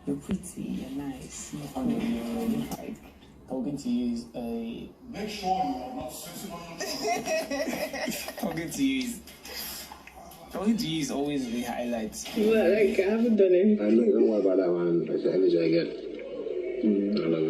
You're pretty, you're nice, you're funny, you're like, talking to you is a... Make sure you are not sitting on your Talking to you is always the highlights. Well, like, I haven't done anything. I know, don't worry about that one. That's the energy I get. I love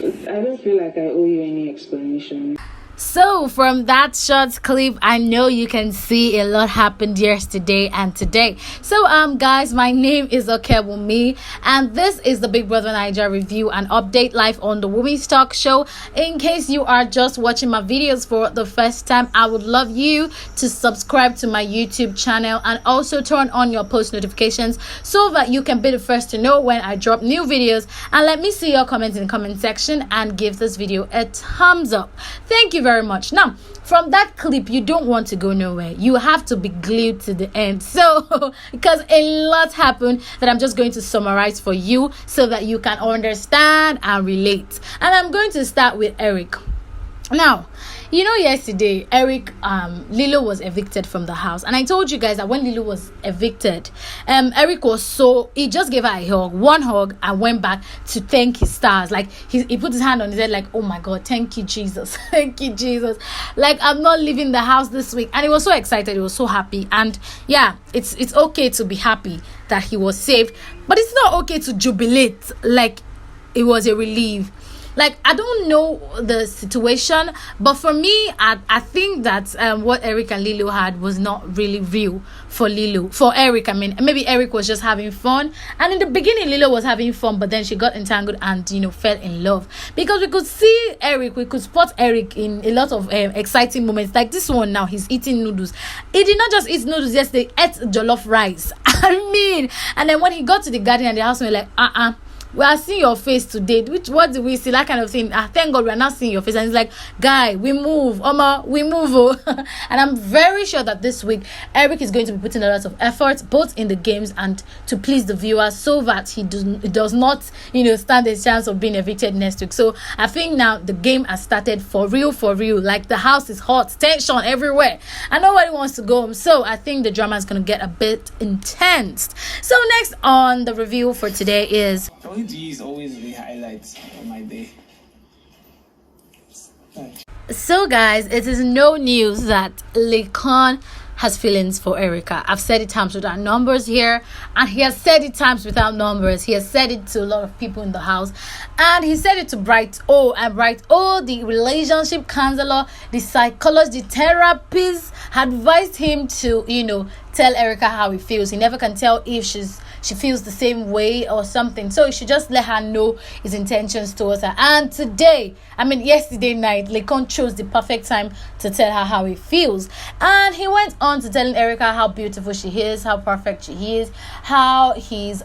it. I don't feel like I owe you any explanation. So from that short clip, I know you can see a lot happened yesterday and today. So guys, my name is Okebumi, and this is the Big Brother Bbnaija review and update live on the Women's Talk Show. In case you are just watching my videos for the first time, I would love you to subscribe to my YouTube channel and also turn on your post notifications so that you can be the first to know when I drop new videos. And let me see your comments in the comment section and give this video a thumbs up. Thank you very much. Now, from that clip, you don't want to go nowhere. You have to be glued to the end. So, because a lot happened that I'm just going to summarize for you so that you can understand and relate. And I'm going to start with Eric. Now, you know, yesterday Lilo was evicted from the house, and I told you guys that when Lilo was evicted, Eric was he just gave her one hug, and went back to thank his stars. Like he put his hand on his head, like, oh my God, thank you Jesus, thank you Jesus, like I'm not leaving the house this week. And he was so excited, he was so happy. And yeah, it's okay to be happy that he was saved, but it's not okay to jubilate like it was a relief. Like, I don't know the situation, but for me, I think that what Eric and Lilo had was not really real for Lilo. For Eric, I mean, maybe Eric was just having fun. And in the beginning, Lilo was having fun, but then she got entangled and, fell in love. Because we could see Eric, we could spot Eric in a lot of exciting moments. Like this one now, he's eating noodles. He did not just eat noodles, yes, they ate jollof rice. And then when he got to the garden and the house, we were like, we are seeing your face today. What do we see? That kind of thing. Thank God we are not seeing your face. And it's like, guy, we move. Oma, we move. And I'm very sure that this week, Eric is going to be putting a lot of effort, both in the games and to please the viewers, so that he does not, stand a chance of being evicted next week. So I think now the game has started for real. Like the house is hot, tension everywhere, and nobody wants to go home. So I think the drama is going to get a bit intense. So next on the review for today is... Is always the highlights of my day. So guys, it is no news that Laycon has feelings for Erica. I've said it times without numbers here, and he has said it times without numbers. He has said it to a lot of people in the house, and he said it to Bright O. And Bright O, the relationship counselor, the psychologist, the therapist, advised him to, tell Erica how he feels. He never can tell if she feels the same way or something. So he should just let her know his intentions towards her. And yesterday night, Laycon chose the perfect time to tell her how he feels. And he went on to telling Erica how beautiful she is, how perfect she is, how he's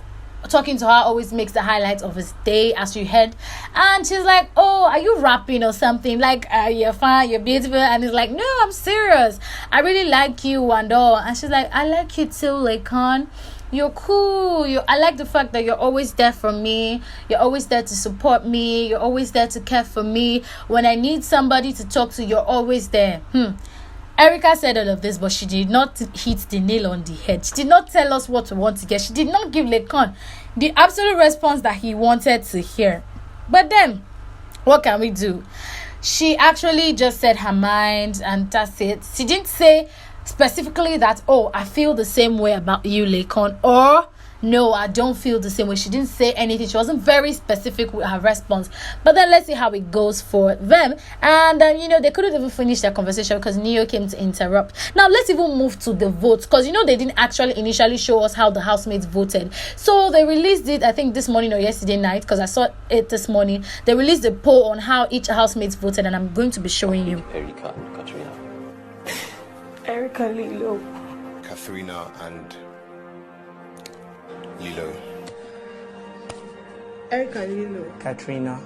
talking to her always makes the highlight of his day, as you heard. And she's like, oh, are you rapping or something? Like, you're fine, you're beautiful. And he's like, no, I'm serious, I really like you and all. And she's like, I like you too, Laycon. You're cool. I like the fact that you're always there for me. You're always there to support me. You're always there to care for me. When I need somebody to talk to, you're always there. Erica said all of this, but she did not hit the nail on the head. She did not tell us what we want to get. She did not give Laycon the absolute response that he wanted to hear. But then, what can we do? She actually just said her mind, and that's it. She didn't say specifically that, oh, I feel the same way about you, Laycon, or no, I don't feel the same way. She didn't say anything. She wasn't very specific with her response. But then let's see how it goes for them. And they couldn't even finish their conversation because Neo came to interrupt. Now let's even move to the votes, because they didn't actually initially show us how the housemates voted. So they released it, I think this morning or yesterday night, because I saw it this morning. They released a poll on how each housemates voted, and I'm going to be showing you. Erica and Katrina. Erica, Lilo. Katharina and Lilo. Erica, Lilo. Katrina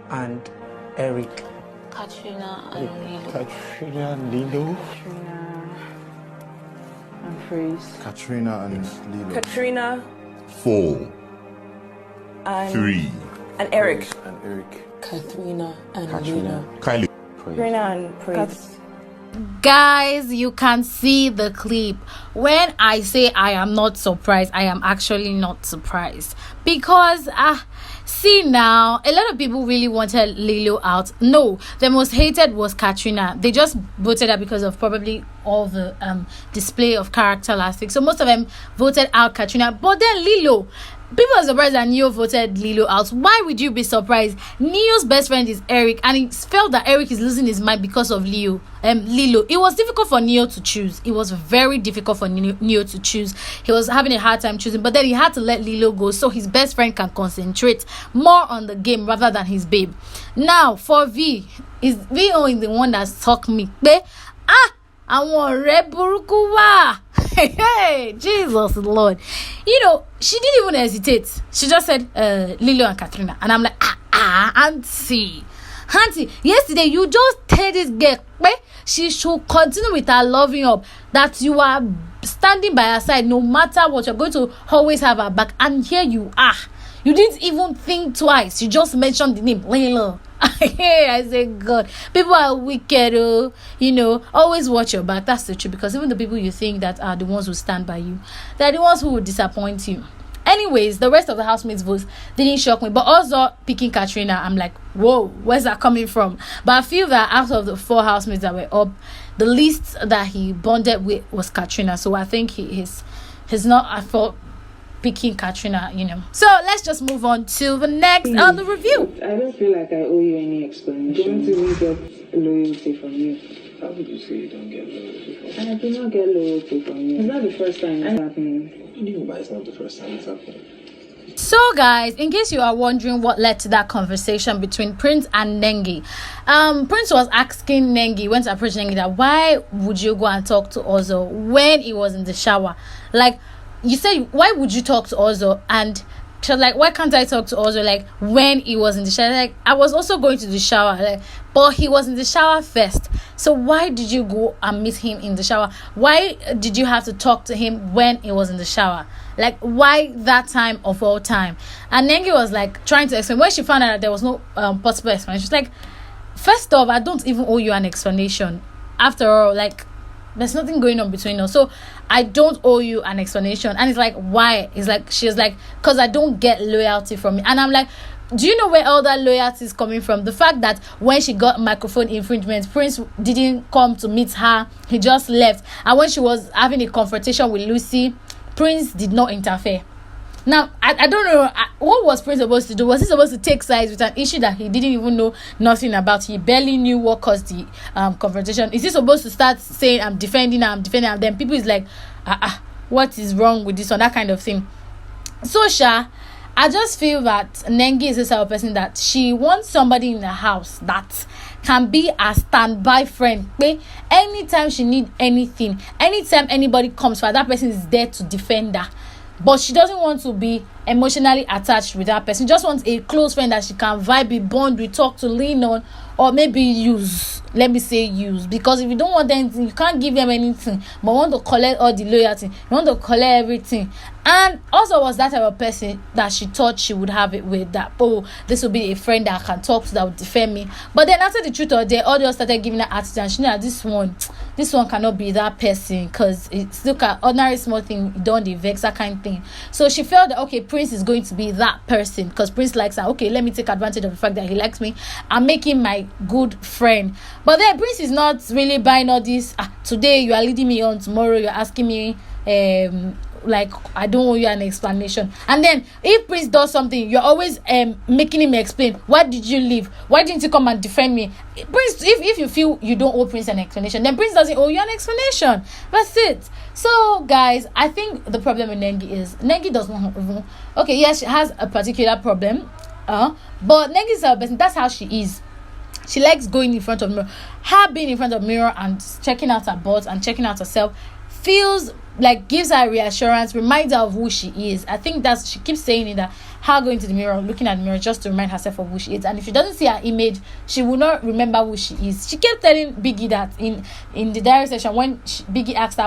and Eric. Katrina and Lilo. Katrina, Lilo. Katrina and Freeze. Katrina and Lilo. Katrina 4 and 3 and Eric. and Eric. Katrina and Katrina. Lilo. Kylie. Katrina and Praise. Guys, you can see the clip. When I say I am not surprised, I am actually not surprised, because see now, a lot of people really wanted Lilo out. No, the most hated was Katrina. They just voted her because of probably all the display of character last week. So most of them voted out Katrina. But then Lilo, people are surprised that Neo voted Lilo out. Why would you be surprised? Neo's best friend is Eric, and he felt that Eric is losing his mind because of Lilo. It was difficult for Neo to choose. It was very difficult for Neo to choose. He was having a hard time choosing, but then he had to let Lilo go so his best friend can concentrate more on the game rather than his babe. Now for V, is VO is the one that stuck me. I want red burukuwa. Hey, Jesus Lord. You know, she didn't even hesitate. She just said Lilo and Katrina. And I'm like, auntie, yesterday you just tell this girl she should continue with her loving up, that you are standing by her side no matter what. You're going to always have her back. And here you are. You didn't even think twice. You just mentioned the name Lilo. I say, God, people are wicked. Always watch your back. That's the truth, because even the people you think that are the ones who stand by you, they're the ones who will disappoint you. Anyways, the rest of the housemates' votes didn't shock me, but also picking Katrina, I'm like, whoa, where's that coming from? But I feel that out of the 4 housemates that were up, the least that he bonded with was Katrina. So I think he's not, I thought, picking Katrina, So let's just move on to the next on the review. I don't feel like I owe you any explanation. Don't really get loyalty from you. How would you say you don't get loyalty from me? I do not get loyalty from you. It's not the first time it's happening. What do you mean by it's not the first time it's happening? So guys, in case you are wondering what led to that conversation between Prince and Nengi, Prince was asking Nengi, went to approach Nengi, that why would you go and talk to Ozo when he was in the shower? Like, you said, why would you talk to Ozo? And she was like, why can't I talk to Ozo like when he was in the shower? Like, I was also going to the shower, but he was in the shower first. So why did you go and meet him in the shower? Why did you have to talk to him when he was in the shower? Like, why that time of all time? And Nengi was like trying to explain. When she found out that there was no possible explanation, she's like, first off, I don't even owe you an explanation. After all, like, there's nothing going on between us, so I don't owe you an explanation. And it's like, why? It's like, she's like, because I don't get loyalty from you. And I'm like, do you know where all that loyalty is coming from? The fact that when she got microphone infringement, Prince didn't come to meet her, he just left. And when she was having a confrontation with Lucy, Prince did not interfere. Now, I don't know, what was Prince supposed to do? Was he supposed to take sides with an issue that he didn't even know nothing about? He barely knew what caused the confrontation. Is he supposed to start saying, I'm defending her, and then people is like, what is wrong with this one? That kind of thing. So, I just feel that Nengi is this type of person that she wants somebody in the house that can be a standby friend. Okay? Anytime she need anything, anytime anybody comes for her, that person is there to defend her. But she doesn't want to be emotionally attached with that person. She just wants a close friend that she can vibe with, bond with, talk to, lean on, or maybe use. Let me say use. Because if you don't want anything, you can't give them anything. But want to collect all the loyalty. You want to collect everything. And also was that type of person that she thought she would have it with, that, this will be a friend that I can talk to, that would defend me. But then after the truth of the day, all they started giving her attitude, and she knew that this one cannot be that person, because it's look at ordinary small thing, don't the vex, that kind of thing. So she felt that, okay, Prince is going to be that person, because Prince likes her. Okay, let me take advantage of the fact that he likes me and make him my good friend. But then Prince is not really buying all this. Today you are leading me on, tomorrow you're asking me like, I don't owe you an explanation. And then if Prince does something, you're always making him explain, why did you leave, why didn't you come and defend me? Prince, if you feel you don't owe Prince an explanation, then Prince doesn't owe you an explanation. That's it. So guys, I think the problem with Nengi is Nengi does not even, okay, yes, she has a particular problem, but Nengi is her person. That's how she is. She likes going in front of mirror. Her being in front of mirror and checking out her butt and checking out herself feels like, gives her reassurance, reminds her of who she is. I think that's, she keeps saying it, that her going to the mirror, looking at the mirror just to remind herself of who she is. And if she doesn't see her image, she will not remember who she is. She kept telling Biggie that in the diary session, when Biggie asked her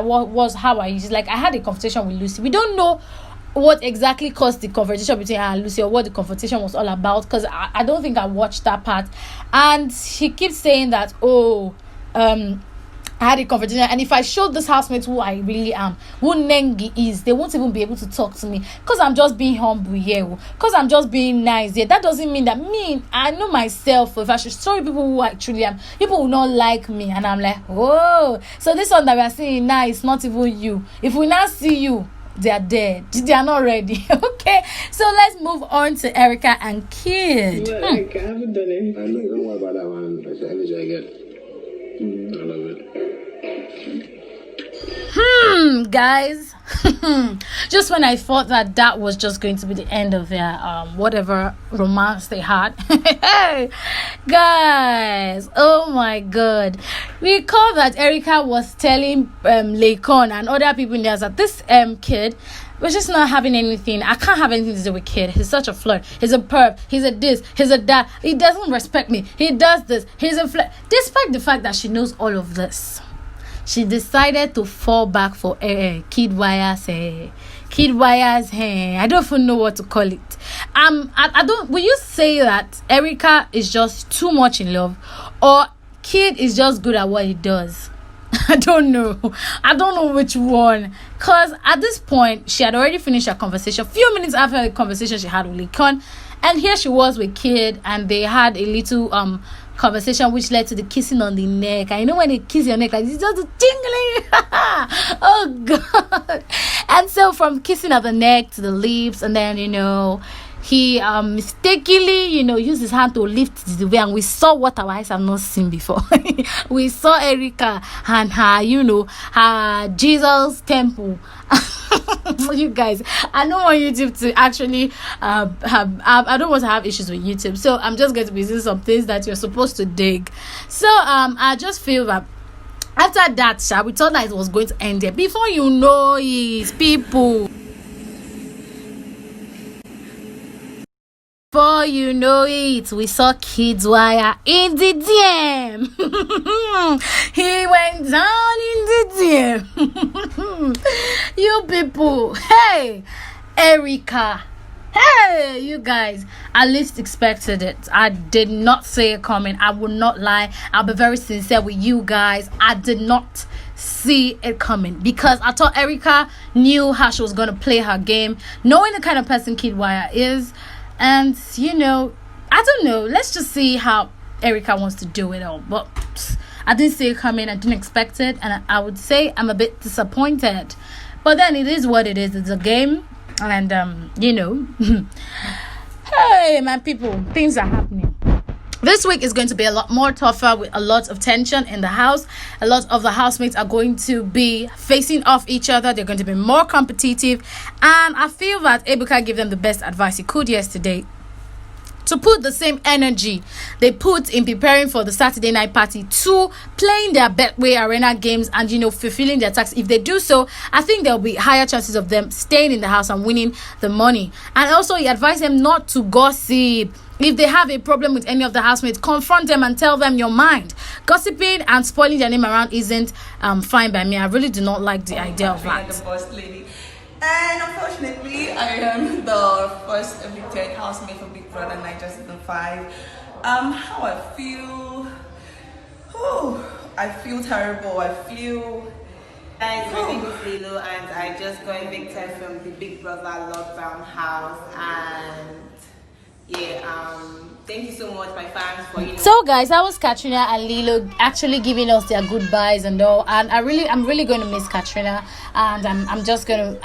how are you, she's like, I had a conversation with Lucy. We don't know what exactly caused the conversation between her and Lucy, or what the confrontation was all about, because I don't think I watched that part. And she keeps saying that, I had a conversation, and if I showed this housemate who I really am, who Nengi is, they won't even be able to talk to me because I'm just being humble here, because I'm just being nice here. That doesn't mean that I know myself. If I should show you people who I truly am, people will not like me, and I'm like, oh, so this one that we are seeing now is not even you. If we now see you, they are dead. They are not ready. Okay, so let's move on to Erica and Kid. But like, I haven't done anything. I know, don't worry about that one. That's the energy I get. I love it. Guys, just when I thought that was just going to be the end of their whatever romance they had, guys, oh my god, recall that Erica was telling Laycon and other people in there that this kid was just not having anything. I can't have anything to do with Kid. He's such a flirt. He's a perv. He's a this. He's a that. He doesn't respect me. He does this. He's a flirt. Despite the fact that she knows all of this, she decided to fall back for Kiddwaya's I don't even know what to call it. I don't. Will you say that Erica is just too much in love, or Kid is just good at what he does? I don't know which one, because at this point she had already finished her conversation. Few minutes after the conversation she had with Laycon, and here she was with Kid, and they had a little conversation which led to the kissing on the neck. And you know when they kiss your neck, like it's just a tingling. Oh god. And so from kissing at the neck to the lips, and then he mistakenly used his hand to lift the way, and we saw what our eyes have not seen before. We saw Erica and her her Jesus temple. You guys, I don't want YouTube to actually I don't want to have issues with YouTube, so I'm just going to be using some things that you're supposed to dig. So I just feel that after that we thought that it was going to end there. Before you know it, people, before you know it, we saw Kiddwaya in the DM. He went down in the DM. You people, hey, Erica, hey, you guys, at least expected it. I did not see it coming. I will not lie. I'll be very sincere with you guys. I did not see it coming, because I thought Erica knew how she was going to play her game, knowing the kind of person Kiddwaya is. And I don't know, let's just see how Erica wants to do it all. But I didn't see it coming. I didn't expect it, and I would say I'm a bit disappointed. But then it is what it is. It's a game, and hey, my people, things are happening. This week is going to be a lot more tougher, with a lot of tension in the house. A lot of the housemates are going to be facing off each other. They're going to be more competitive. And I feel that Ebuka gave them the best advice he could yesterday, to put the same energy they put in preparing for the Saturday night party to playing their Betway Arena games and fulfilling their tasks. If they do so, I think there'll be higher chances of them staying in the house and winning the money. And also he advised them not to gossip. If they have a problem with any of the housemates, confront them and tell them your mind. Gossiping and spoiling their name around isn't fine by me. I really do not like the idea of that. The boss lady. And unfortunately, I am the first evicted housemate for Bbnaija season 5. How I feel? I feel terrible. Guys, my name is Lilo, and I just got evicted from the Big Brother lockdown house, and thank you so much, my fans, for So guys, that was Katrina and Lilo actually giving us their goodbyes and all, and I'm really going to miss Katrina, and I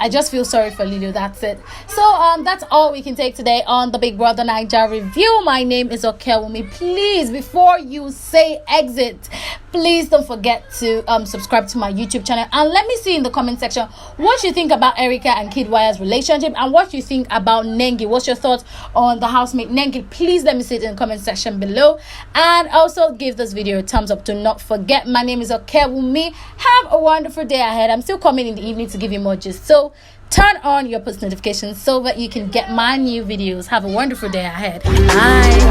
just feel sorry for Lilo. That's it. So that's all we can take today on the Big Brother Naija review. My name is Okewumi. Please, before you say exit, please don't forget to subscribe to my YouTube channel, and let me see in the comment section what you think about Erica and Kiddwaya's relationship, and what you think about Nengi. What's your thoughts on the housemate Nengi? Please let me see it in the comment section below, and also give this video a thumbs up. Do not forget, my name is Okewumi. Have a wonderful day ahead. I'm still coming in the evening to give you more gist, so turn on your post notifications so that you can get my new videos. Have a wonderful day ahead. Bye.